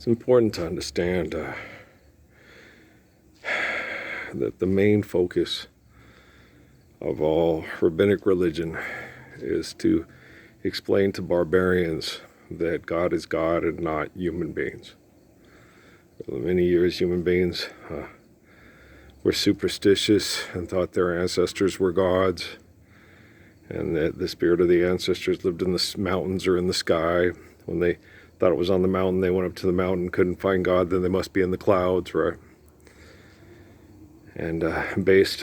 It's important to understand that the main focus of all rabbinic religion is to explain to barbarians that God is God and not human beings. For many years, human beings were superstitious and thought their ancestors were gods, and that the spirit of the ancestors lived in the mountains or in the sky. When they thought it was on the mountain, they went up to the mountain, couldn't find God, then they must be in the clouds, right? And based,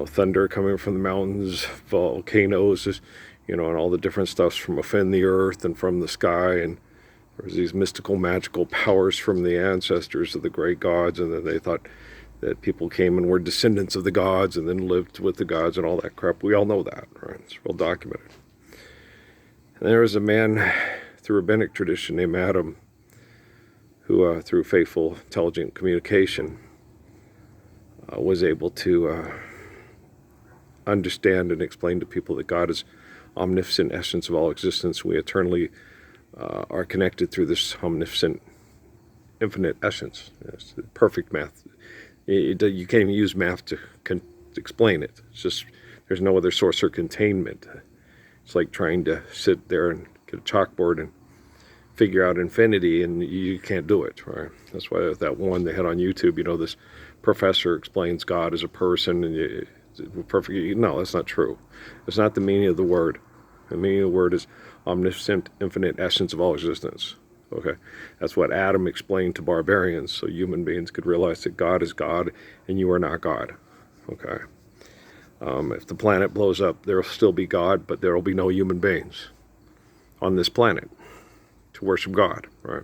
thunder coming from the mountains, volcanoes, and all the different stuffs from within the earth and from the sky, and there was these mystical, magical powers from the ancestors of the great gods, and then they thought that people came and were descendants of the gods and then lived with the gods and all that crap. We all know that, right? It's well documented. And there was a man through rabbinic tradition named Adam who, through faithful, intelligent communication, was able to understand and explain to people that God is omnipotent essence of all existence. We eternally are connected through this omnipotent, infinite essence. It's perfect math. You can't even use math to explain it. It's just, there's no other source or containment. It's like trying to sit there and get a chalkboard and figure out infinity, and you can't do it, right? That's why that one they had on YouTube, this professor explains God as a person, and no, that's not true. That's not the meaning of the word. The meaning of the word is omniscient, infinite essence of all existence. Okay, that's what Adam explained to barbarians, so human beings could realize that God is God and you are not God. Okay, if the planet blows up, there will still be God, but there will be no human beings on this planet to worship God. Right?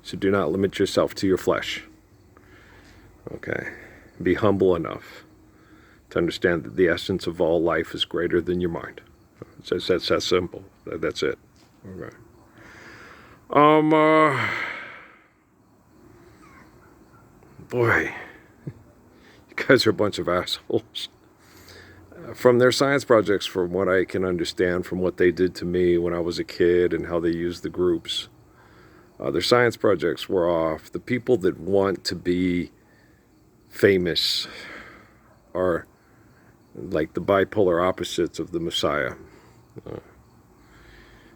So do not limit yourself to your flesh. Okay, be humble enough to understand that the essence of all life is greater than your mind. That's that simple. That's it. Okay. Boy, you guys are a bunch of assholes. From their science projects, from what I can understand, from what they did to me when I was a kid and how they used the groups, their science projects were off. The people that want to be famous are like the bipolar opposites of the Messiah.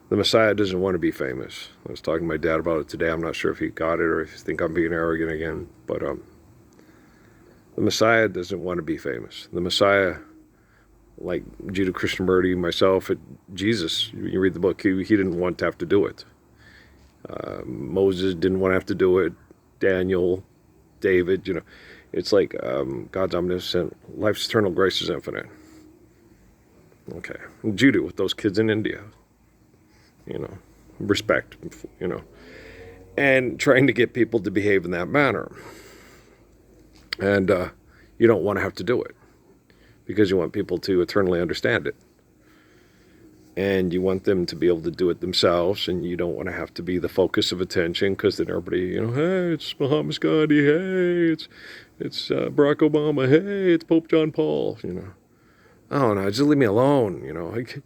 The Messiah doesn't want to be famous. I was talking to my dad about it today. I'm not sure if he got it or if he think I'm being arrogant again. But the Messiah doesn't want to be famous. The Messiah, like Jiddu Krishnamurti, myself, Jesus, you read the book, he didn't want to have to do it. Moses didn't want to have to do it. Daniel, David, it's like God's omniscient. Life's eternal grace is infinite. Okay. Judo with those kids in India. Respect, and trying to get people to behave in that manner. And you don't want to have to do it because you want people to eternally understand it. And you want them to be able to do it themselves, and you don't want to have to be the focus of attention because then everybody, hey, it's Muhammad Gandhi, hey, it's Barack Obama, hey, it's Pope John Paul, Oh, no, just leave me alone,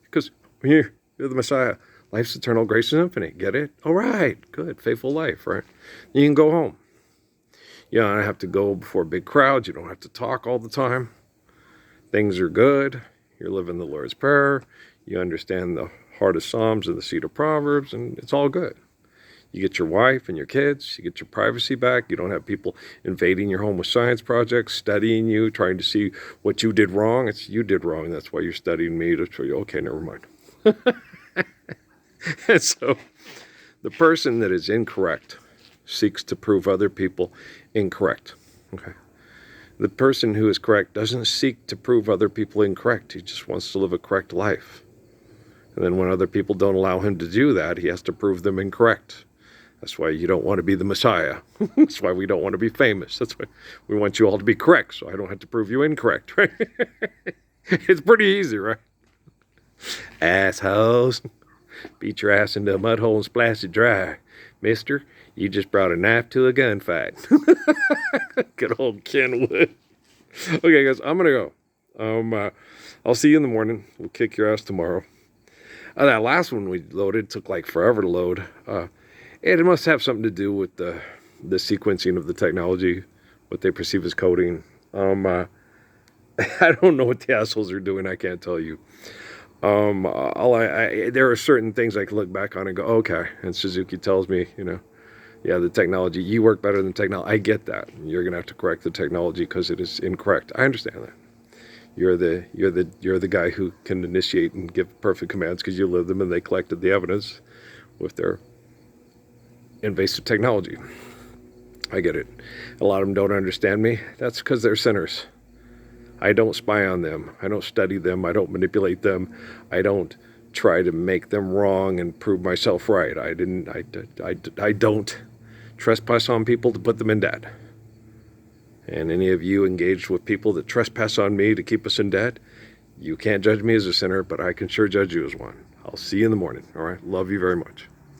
because you're the Messiah. Life's eternal grace is infinite. Get it? All right. Good. Faithful life, right? You can go home. You don't have to go before big crowds. You don't have to talk all the time. Things are good. You're living the Lord's Prayer. You understand the heart of Psalms and the seed of Proverbs, and it's all good. You get your wife and your kids. You get your privacy back. You don't have people invading your home with science projects, studying you, trying to see what you did wrong. It's you did wrong. That's why you're studying me to show you, okay, never mind. And so the person that is incorrect seeks to prove other people incorrect. Okay. The person who is correct doesn't seek to prove other people incorrect. He just wants to live a correct life. And then when other people don't allow him to do that, he has to prove them incorrect. That's why you don't want to be the Messiah. That's why we don't want to be famous. That's why we want you all to be correct, so I don't have to prove you incorrect, right? It's pretty easy, right? Assholes. Beat your ass into a mud hole and splash it dry. Mister, you just brought a knife to a gunfight. Good old Kenwood. Okay, guys, I'm going to go. I'll see you in the morning. We'll kick your ass tomorrow. That last one we loaded took like forever to load. It must have something to do with the sequencing of the technology, what they perceive as coding. I don't know what the assholes are doing. I can't tell you. There are certain things I can look back on and go, okay. And Suzuki tells me, yeah, the technology, you work better than technology. I get that. You're gonna have to correct the technology because it is incorrect. I understand that. You're the guy who can initiate and give perfect commands because you live them and they collected the evidence with their invasive technology. I get it. A lot of them don't understand me. That's because they're sinners. I don't spy on them. I don't study them. I don't manipulate them. I don't try to make them wrong and prove myself right. I don't trespass on people to put them in debt. And any of you engaged with people that trespass on me to keep us in debt, you can't judge me as a sinner, but I can sure judge you as one. I'll see you in the morning. All right. Love you very much.